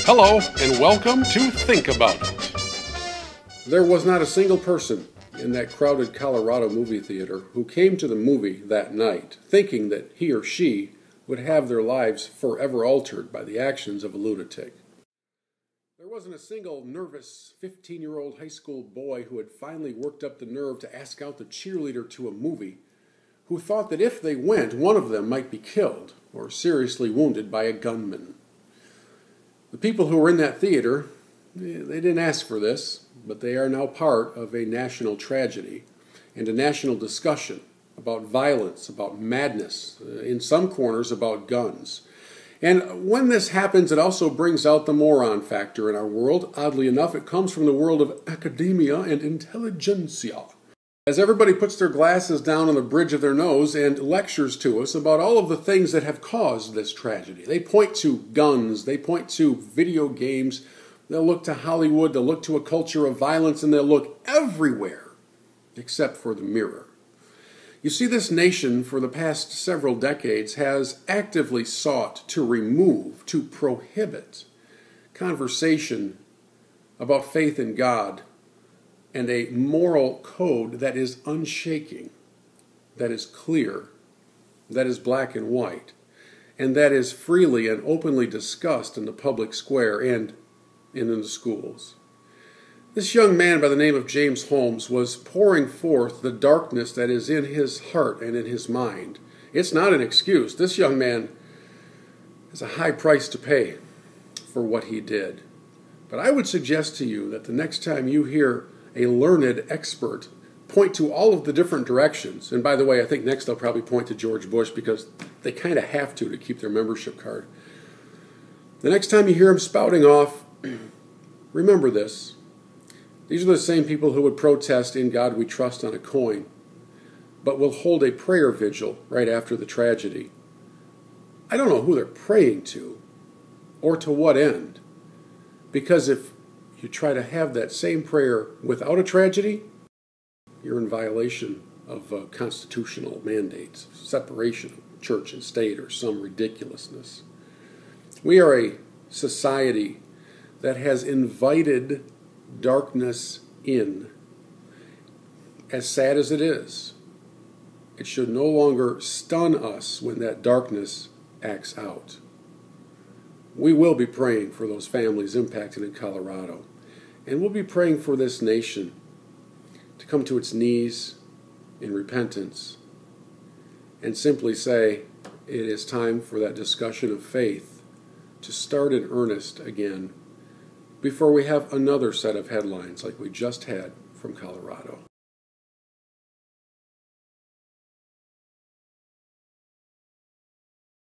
Hello, and welcome to Think About It. There was not a single person in that crowded Colorado movie theater who came to the movie that night thinking that he or she would have their lives forever altered by the actions of a lunatic. There wasn't a single nervous 15-year-old high school boy who had finally worked up the nerve to ask out the cheerleader to a movie who thought that if they went, one of them might be killed or seriously wounded by a gunman. The people who were in that theater, they didn't ask for this, but they are now part of a national tragedy and a national discussion about violence, about madness, in some corners about guns. And when this happens, it also brings out the moron factor in our world. Oddly enough, it comes from the world of academia and intelligentsia. As everybody puts their glasses down on the bridge of their nose and lectures to us about all of the things that have caused this tragedy. They point to guns, they point to video games, they'll look to Hollywood, they'll look to a culture of violence, and they'll look everywhere except for the mirror. You see, this nation for the past several decades has actively sought to remove, to prohibit conversation about faith in God and a moral code that is unshaking, that is clear, that is black and white, and that is freely and openly discussed in the public square and in the schools. This young man by the name of James Holmes was pouring forth the darkness that is in his heart and in his mind. It's not an excuse. This young man has a high price to pay for what he did. But I would suggest to you that the next time you hear a learned expert point to all of the different directions, and by the way, I think next they'll probably point to George Bush because they kind of have to keep their membership card. The next time you hear him spouting off, remember this. These are the same people who would protest "In God We Trust" on a coin, but will hold a prayer vigil right after the tragedy. I don't know who they're praying to or to what end, because if you try to have that same prayer without a tragedy, you're in violation of constitutional mandates, separation of church and state, or some ridiculousness. We are a society that has invited darkness in. As sad as it is, it should no longer stun us when that darkness acts out. We will be praying for those families impacted in Colorado. And we'll be praying for this nation to come to its knees in repentance and simply say it is time for that discussion of faith to start in earnest again before we have another set of headlines like we just had from Colorado.